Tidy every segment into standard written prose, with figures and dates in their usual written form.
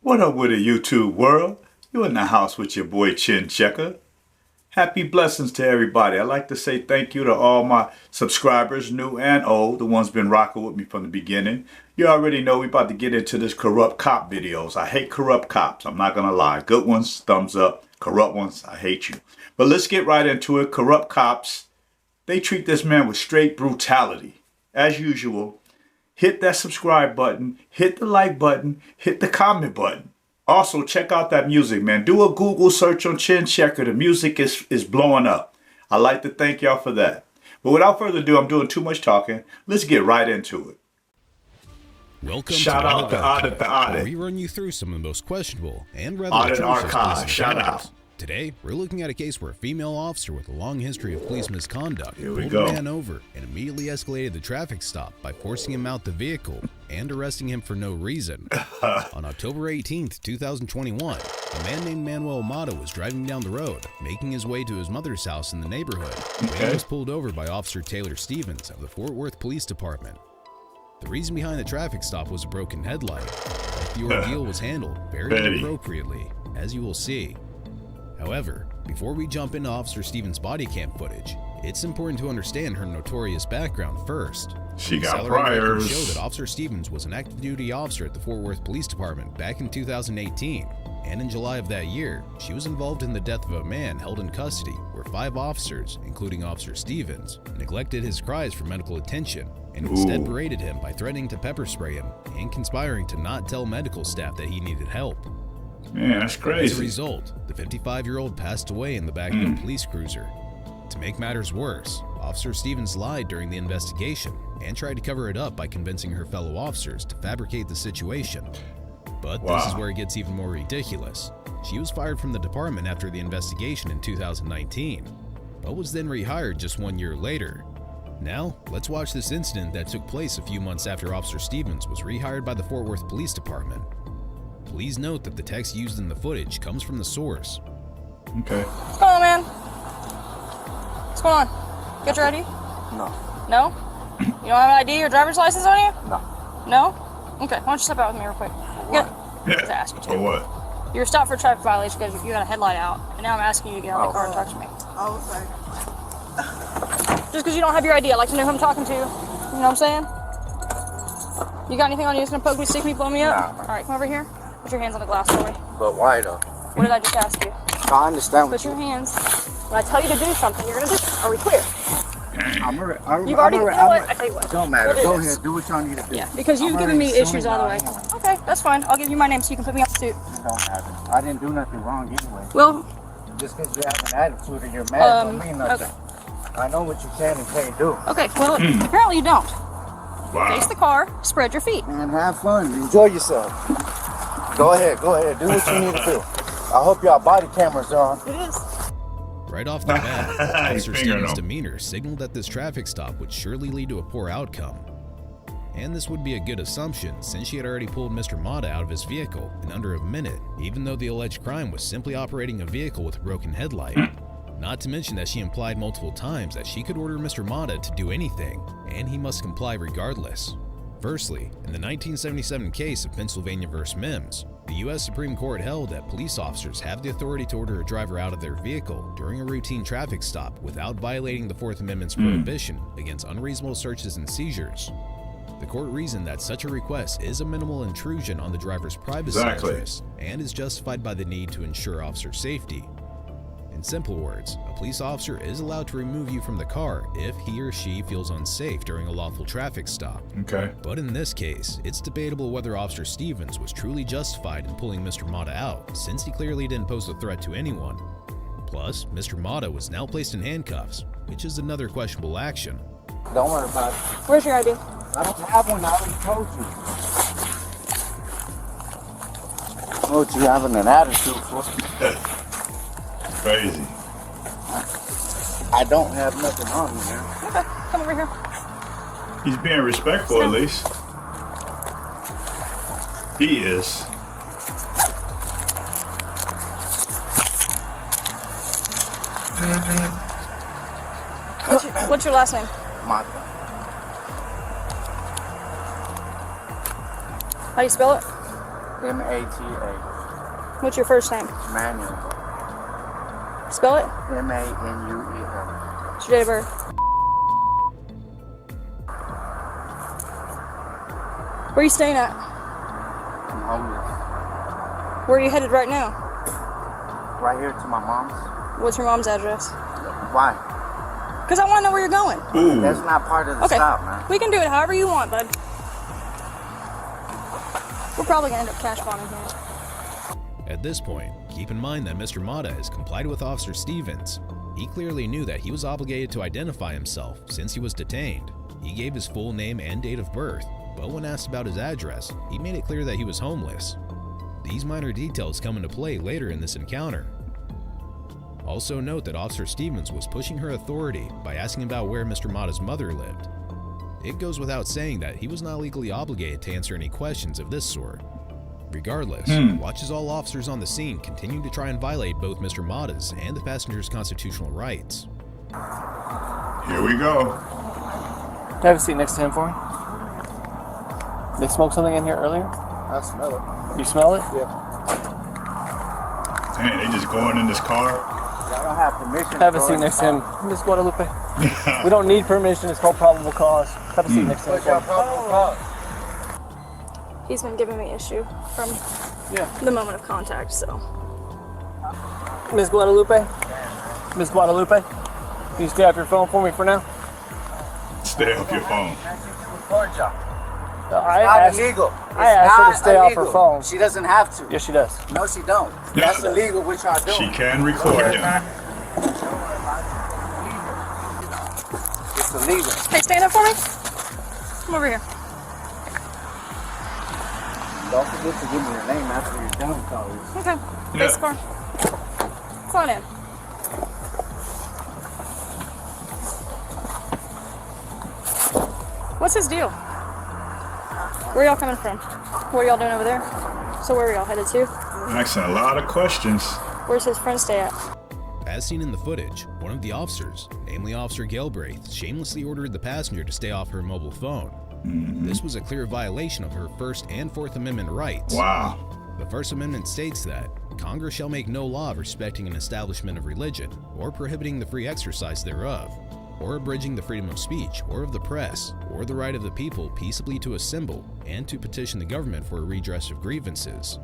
What up with the YouTube world? You in the house with your boy Chin Checker. Happy blessings to everybody. I'd like to say thank you to all my subscribers, new and old, the ones been rocking with me from the beginning. You already know we about to get into this corrupt cop videos. I hate corrupt cops. I'm not going to lie. Good ones, thumbs up. Corrupt ones, I hate you. But let's get right into it. Corrupt cops, they treat this man with straight brutality. As usual, hit that subscribe button, hit the like button, hit the comment button. Also, check out that music, man. Do a Google search on Chin Checker. The music is blowing up. I'd like to thank y'all for that. But without further ado, I'm doing too much talking. Let's get right into it. Welcome Shout to out to Audit the Audit. where we run you through some of the most questionable and rather Audit atrocious Archive. police Shout encounters. out. Today, we're looking at a case where a female officer with a long history of police misconduct Here we pulled go. a man over and immediately escalated the traffic stop by forcing him out the vehicle and arresting him for no reason. On October 18th, 2021, a man named Manuel Mata was driving down the road, making his way to his mother's house in the neighborhood. When he was pulled over by Officer Taylor Stevens of the Fort Worth Police Department. The reason behind the traffic stop was a broken headlight, but the ordeal was handled very appropriately, as you will see. However, before we jump into Officer Stevens' body cam footage, it's important to understand her notorious background first. She got Salary records priors. show that Officer Stevens was an active duty officer at the Fort Worth Police Department back in 2018, and in July of that year, she was involved in the death of a man held in custody where 5 officers, including Officer Stevens, neglected his cries for medical attention and instead berated him by threatening to pepper spray him and conspiring to not tell medical staff that he needed help. Man, that's As a crazy. result, the 55-year-old passed away in the back of a police cruiser. To make matters worse, Officer Stevens lied during the investigation and tried to cover it up by convincing her fellow officers to fabricate the situation. But this is where it gets even more ridiculous. She was fired from the department after the investigation in 2019, but was then rehired just 1 year later. Now, let's watch this incident that took place a few months after Officer Stevens was rehired by the Fort Worth Police Department. Please note that the text used in the footage comes from the source. Okay. What's going on, man? What's going on? Got your ID? No. No? You don't have an ID or driver's license on you? No. No? Okay, why don't you step out with me real quick? Just ask you to. For what? You were stopped for a traffic violation because you had a headlight out, and now I'm asking you to get out of the car and talk to me. Oh, okay. Just because you don't have your ID, I'd like to know who I'm talking to. You know what I'm saying? You got anything on you that's gonna poke me, stick me, blow me up? Nah. All right, come over here. Put your hands on the glass for me. But why though? What did I just ask you? I understand what Put your hands. When I tell you to do something, you're gonna do it. Are we clear? I'm You've already, you know what? I tell you what. Don't matter. We'll do Go this. ahead. Do what y'all need to do. Yeah, because you've given me issues all the way. Okay, that's fine. I'll give you my name so you can put me on the suit. It don't matter. I didn't do nothing wrong anyway. Well, Just because you have an attitude and you're mad don't mean nothing. okay. I know what you can and can't do. Okay, well, apparently you don't. Wow. Face the car, spread your feet. Man, have fun. Enjoy yourself. Go ahead. Go ahead. Do what you need to do. I hope y'all body cameras are on. It is. Right off the bat, Officer Finger Stevens' him. demeanor signaled that this traffic stop would surely lead to a poor outcome. And this would be a good assumption since she had already pulled Mr. Mata out of his vehicle in under a minute, even though the alleged crime was simply operating a vehicle with a broken headlight. Not to mention that she implied multiple times that she could order Mr. Mata to do anything, and he must comply regardless. Firstly, in the 1977 case of Pennsylvania v. Mims, the U.S. Supreme Court held that police officers have the authority to order a driver out of their vehicle during a routine traffic stop without violating the Fourth Amendment's prohibition against unreasonable searches and seizures. The court reasoned that such a request is a minimal intrusion on the driver's privacy interests and is justified by the need to ensure officer safety. In simple words, a police officer is allowed to remove you from the car if he or she feels unsafe during a lawful traffic stop. Okay. But in this case, it's debatable whether Officer Stevens was truly justified in pulling Mr. Mata out, since he clearly didn't pose a threat to anyone. Plus, Mr. Mata was now placed in handcuffs, which is another questionable action. Don't worry about it. Where's your ID? I don't have one. I already told you. Oh, you having an attitude for? Crazy. I don't have nothing on me, man. Okay, come over here. He's being respectful at least. He is. What's your last name? Mata. How do you spell it? M-A-T-A. What's your first name? Manuel. Spell it. M-A-N-U-E-L. What's your date of birth? Where are you staying at? I'm homeless. Where are you headed right now? Right here to my mom's. What's your mom's address? Why? Because I want to know where you're going. Ooh. That's not part of the Okay. stop, man. We can do it however you want, bud. We're probably going to end up cash bombing here. At this point, keep in mind that Mr. Mata has complied with Officer Stevens. He clearly knew that he was obligated to identify himself since he was detained. He gave his full name and date of birth, but when asked about his address, he made it clear that he was homeless. These minor details come into play later in this encounter. Also note that Officer Stevens was pushing her authority by asking about where Mr. Mata's mother lived. It goes without saying that he was not legally obligated to answer any questions of this sort. Regardless, watch as all officers on the scene continue to try and violate both Mr. Mata's and the passenger's constitutional rights. Here we go. Have a seat next to him for me. They smoked something in here earlier? I smell it. You smell it? Yeah. Dang, they just going in this car. I don't have permission. Have a seat next to him. Miss Guadalupe. We don't need permission. It's called probable cause. Have a seat next to him. What's your probable cause? He's been giving me issue from the moment of contact, so. Miss Guadalupe? Miss Guadalupe? Can you stay off your phone for me for now? Stay off your phone. I Not asked, illegal. I asked her to stay off her phone. She doesn't have to. Yes, she does. No, she don't. That's illegal what y'all doing. She can record him. It's illegal. Hey, stand up for me. Come over here. Don't forget to give me your name after you're done, Carlos. Okay. Yeah. Face the car. Come on in. What's his deal? Where y'all coming from? What are y'all doing over there? So where are y'all headed to? Asking a lot of questions. Where's his friend stay at? As seen in the footage, one of the officers, namely Officer Galbraith, shamelessly ordered the passenger to stay off her mobile phone. This was a clear violation of her First and Fourth Amendment rights. Wow. The First Amendment states that Congress shall make no law respecting an establishment of religion, or prohibiting the free exercise thereof, or abridging the freedom of speech or of the press, or the right of the people peaceably to assemble and to petition the government for a redress of grievances.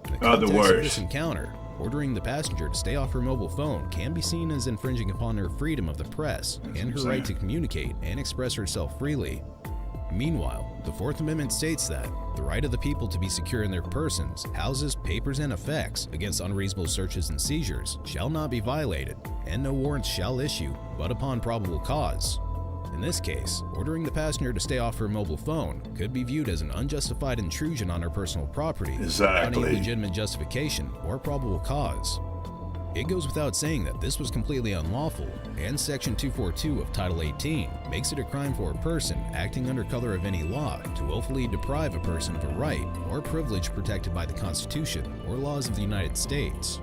In the Other context of words. this encounter, ordering the passenger to stay off her mobile phone can be seen as infringing upon her freedom of the press and her right to communicate and express herself freely. Meanwhile, the Fourth Amendment states that the right of the people to be secure in their persons, houses, papers, and effects against unreasonable searches and seizures shall not be violated, and no warrants shall issue but upon probable cause. In this case, ordering the passenger to stay off her mobile phone could be viewed as an unjustified intrusion on her personal property without Exactly. any legitimate justification or probable cause. It goes without saying that this was completely unlawful, and Section 242 of Title 18 makes it a crime for a person acting under color of any law to willfully deprive a person of a right or privilege protected by the Constitution or laws of the United States.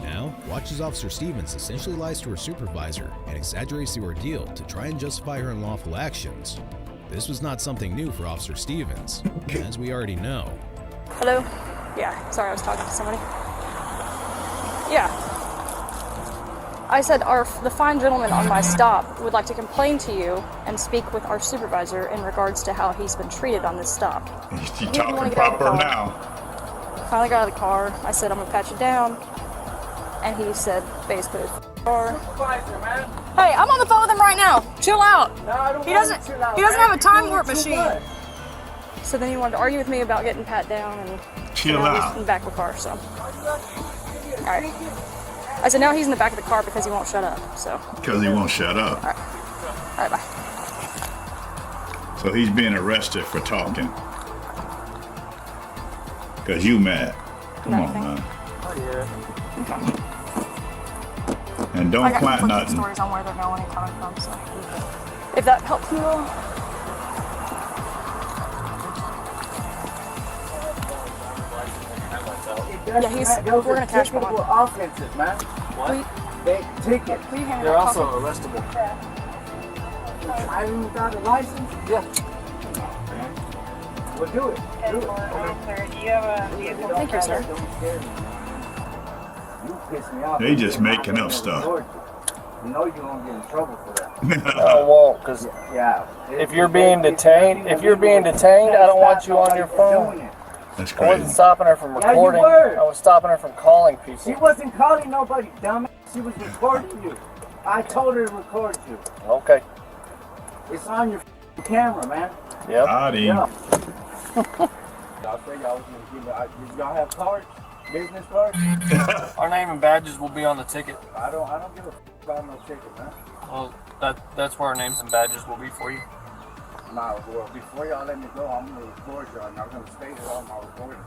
Now, watch as Officer Stevens essentially lies to her supervisor and exaggerates the ordeal to try and justify her unlawful actions. This was not something new for Officer Stevens, as we already know. Hello? Yeah, sorry, I was talking to somebody. Yeah. I said the fine gentleman on my stop would like to complain to you and speak with our supervisor in regards to how he's been treated on this stop. You He didn't wanna talking get out of the proper car. now. Finally got out of the car. I said, I'm gonna pat you down. And he said, basically, car. Hey, I'm on the phone with him right now. Chill out. He doesn't have a time warp machine. So then he wanted to argue with me about getting pat down and Chill now out. he's in the back of the car, so. Alright. I said now he's in the back of the car because he won't shut up, so. Because he won't shut up. Alright, bye. So he's being arrested for talking. Because you mad. Come on, Nothing. man. Okay. And I don't got plant conflicting nothing. stories on where they're going and coming from, so. If that helps you all. Yeah, we're gonna cash bond. Offenses, man. Will They ticket. you hand me They're that also coffee? arrestable. I even got a license. Yeah. Well, do it. Do it. Thank you, sir. You piss me off. They just making up stuff. You know you're gonna get in trouble for that. I won't, because if you're being detained, I don't want you on your phone. That's I crazy. wasn't stopping her from recording. were. I was stopping her from calling She people. wasn't calling nobody, dumbass. She was recording you. I told her to record you. Okay. It's on your camera, man. Yep. Howdy. Yeah. Y'all say y'all was gonna give it. Did y'all have cards? Business cards? Our name and badges will be on the ticket. I don't give a about no ticket, man. Well, that's where our names and badges will be for you. Nah, well, before y'all let me go, I'm gonna record y'all, and I'm gonna state it on my recording.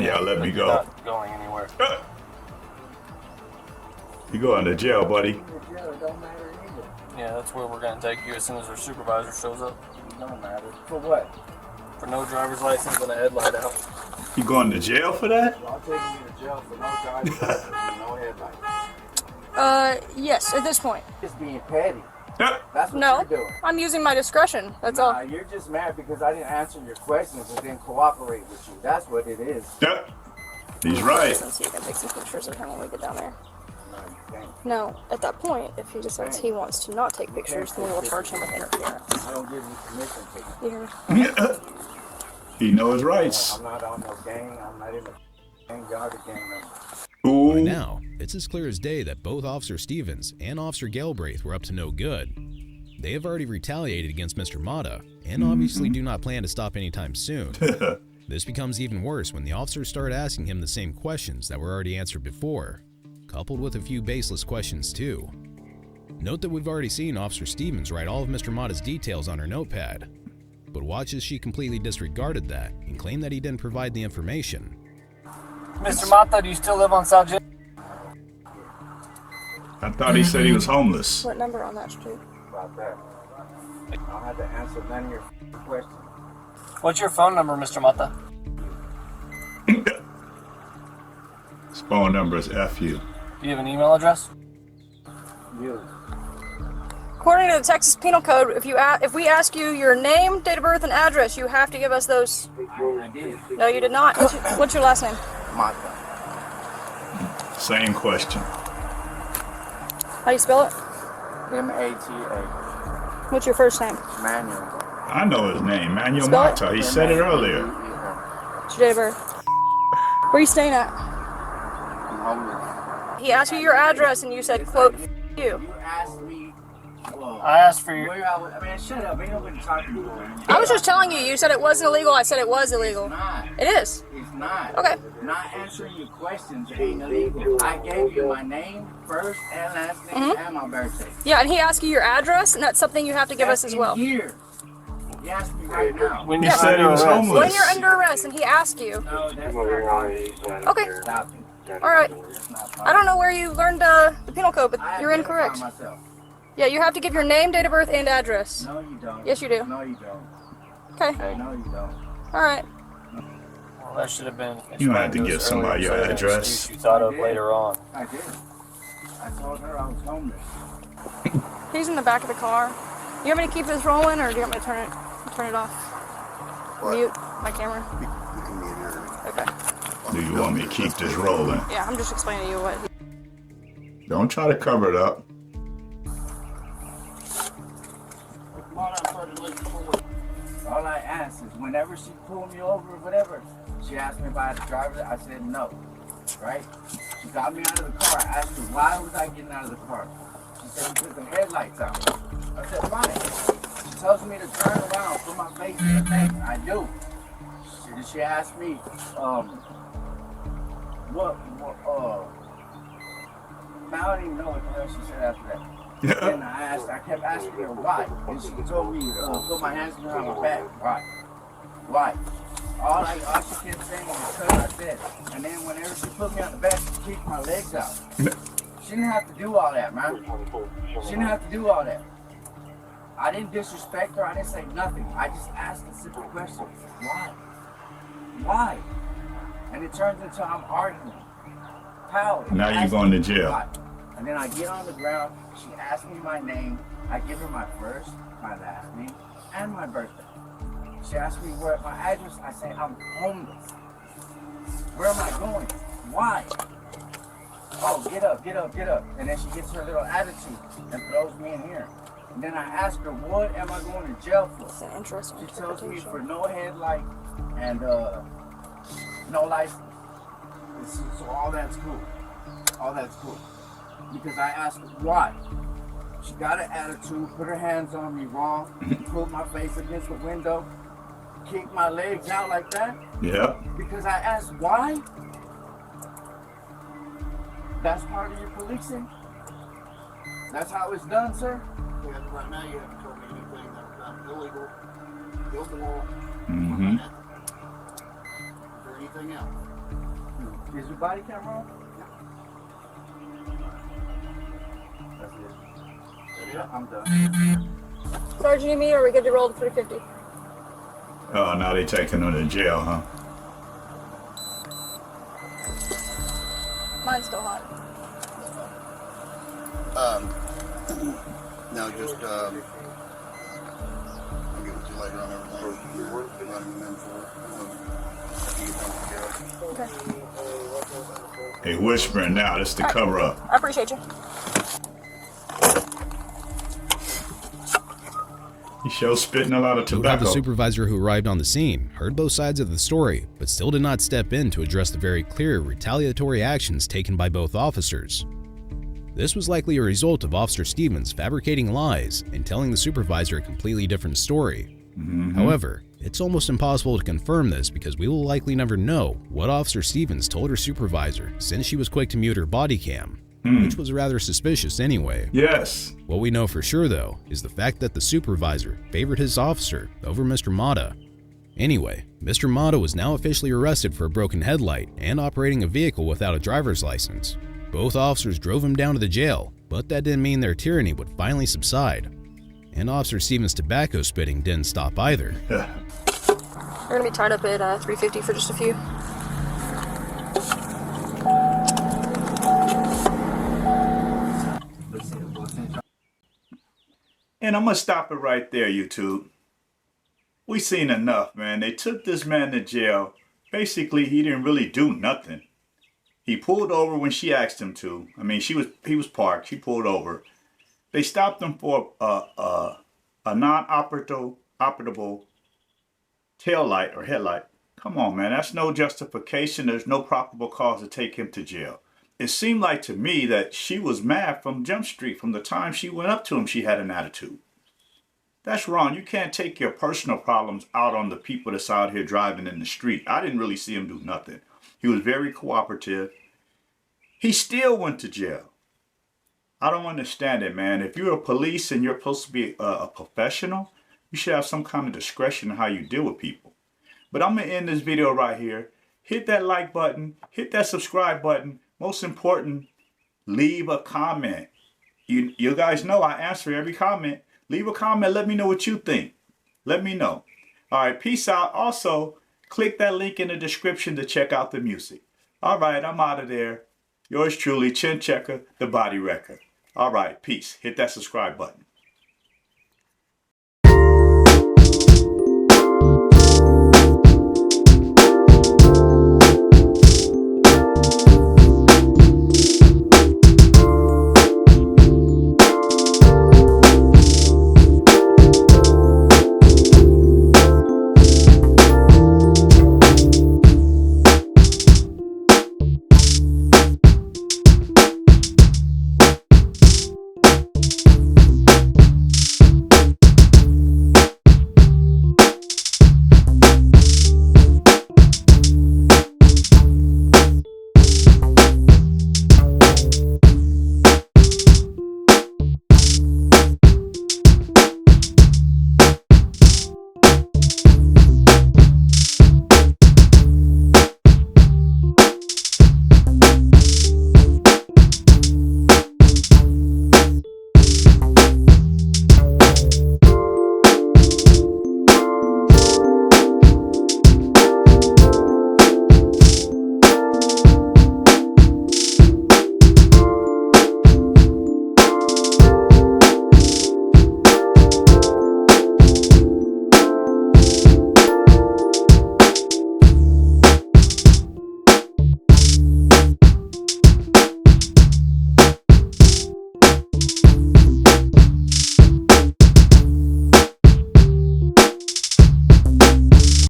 Y'all let me You're go. not going anywhere. You going to jail, buddy. It don't matter either. Yeah, that's where we're gonna take you as soon as our supervisor shows up. It don't matter. For what? For no driver's license and a headlight out. You going to jail for that? Y'all taking me to jail for no driver's license and no headlights. Yes, at this point. Just being petty. That's what No, you're doing. I'm using my discretion. That's Nah, all. you're just mad because I didn't answer your questions and didn't cooperate with you. That's what it is. Yep. He's right. Since you can take some pictures of him when we get down there. No, you can't. No, at that point, if he decides he wants to not take pictures, then we will charge him with interference. I don't give you permission to. You hear me? He knows rights. I'm not on no gang. I'm not in the gang. Y'all the gang member. By Ooh. now, it's as clear as day that both Officer Stevens and Officer Galbraith were up to no good. They have already retaliated against Mr. Mata, and obviously do not plan to stop anytime soon. This becomes even worse when the officers start asking him the same questions that were already answered before, coupled with a few baseless questions too. Note that we've already seen Officer Stevens write all of Mr. Mata's details on her notepad, but watch as she completely disregarded that and claimed that he didn't provide the information. Mr. Mata, do you still live on South J? I thought he said he was homeless. What number on that street? About that. I don't have to answer none of your questions. What's your phone number, Mr. Mata? His phone number is FU. Do you have an email address? You. According to the Texas Penal Code, if we ask you your name, date of birth, and address, you have to give us those. I did. No, you did not. What's your last name? Mata. Same question. How do you spell it? M-A-T-A. What's your first name? Manuel. I know his name, Manuel Spell it. Mata. He said it earlier. What's your date of birth? Where are you staying at? I'm homeless. He asked you your address, and you said, quote, you. You asked me. I asked for your... Where I was, man, shut up. Ain't nobody talking to you. I was just telling you. You said it wasn't illegal. I said it was illegal. It's not. It is. It's not. Okay. Not answering your questions ain't illegal. I gave you my name, first and last name, and my birthday. Yeah, and he asked you your address, and that's something you have to give us as well. Here. You asked me right now. When He you said he was When homeless. you're under arrest and he asked you. No, that's not right. Okay. Stop it. All right. That's not I don't know where you learned the penal code, but I you're identify incorrect. myself. Yeah, you have to give your name, date of birth, and address. No, you don't. Yes, you do. No, you don't. Okay. No, you don't. All right. Well, that should have been... You don't have to explained give us somebody earlier, your so an address. excuse you thought of later on. I did. I told her I was homeless. He's in the back of the car. You want me to keep this rolling, or do you want me to turn it off? What? Mute my camera. You can mute her. Okay. Do you want me to keep this rolling? Yeah, I'm just explaining to you what. Don't try to cover it up. All I asked is whenever she pulled me over or whatever, she asked me if I had a driver. I said no. Right? She got me out of the car. I asked her why was I getting out of the car. She said because the headlights out. I said fine. She tells me to turn around, put my face in the thing. I do. She asked me, now I don't even know what the hell she said after that. And I kept asking her why. And she told me, put my hands behind my back. Why? All she kept saying was because I said. And then whenever she put me on the back, she kicked my legs out. She didn't have to do all that, man. She didn't have to do all that. I didn't disrespect her. I didn't say nothing. I just asked a simple question. Why? Why? And it turns into I'm arguing. How? Now you're going to jail. Why? And then I get on the ground. She asks me my name. I give her my first, my last name, and my birthday. She asked me where my address. I said, I'm homeless. Where am I going? Why? Oh, get up, get up, get up. And then she gets her little attitude and throws me in here. And then I ask her, what am I going to jail for? That's an interesting She tells me interpretation. for no headlight and no license. So all that's cool. All that's cool. Because I asked her why. She got an attitude, put her hands on me wrong, put my face against the window, kicked my legs out like that. Yeah. Because I asked why. That's part of your policing? That's how it's done, sir? Yeah, right now you haven't told me anything that's illegal, build the wall. Mm-hmm. Is there anything else? Is your body camera on? That's it. Yeah, I'm done. Sergeant, you me, or are we good to roll the 350? Oh, now they taking her to jail, huh? Mine's still hot. No, just, I'll get with you later on everything. Running them in for it. Okay. They whispering now. This to cover up. I appreciate you. He shows spitting a lot of Note how tobacco. the supervisor who arrived on the scene heard both sides of the story, but still did not step in to address the very clear retaliatory actions taken by both officers. This was likely a result of Officer Stevens fabricating lies and telling the supervisor a completely different story. However, it's almost impossible to confirm this because we will likely never know what Officer Stevens told her supervisor since she was quick to mute her body cam, which was rather suspicious anyway. Yes. What we know for sure though is the fact that the supervisor favored his officer over Mr. Mata. Anyway, Mr. Mata was now officially arrested for a broken headlight and operating a vehicle without a driver's license. Both officers drove him down to the jail, but that didn't mean their tyranny would finally subside. And Officer Stevens' tobacco spitting didn't stop either. We're gonna be tied up at 350 for just a few. And I'm going to stop it right there, YouTube. We seen enough, man. They took this man to jail. Basically, he didn't really do nothing. He pulled over when she asked him to. I mean, he was parked. She pulled over. They stopped him for a non-operable tail light or headlight. Come on, man. That's no justification. There's no probable cause to take him to jail. It seemed like to me that she was mad from Jump Street. From the time she went up to him, she had an attitude. That's wrong. You can't take your personal problems out on the people that's out here driving in the street. I didn't really see him do nothing. He was very cooperative. He still went to jail. I don't understand it, man. If you're a police and you're supposed to be a professional, you should have some kind of discretion in how you deal with people. But I'm going to end this video right here. Hit that like button. Hit that subscribe button. Most important, leave a comment. You guys know I answer every comment. Leave a comment. Let me know what you think. Let me know. All right, peace out. Also, click that link in the description to check out the music. All right, I'm out of there. Yours truly, Chin Checker, the Body Wrecker. All right, peace. Hit that subscribe button.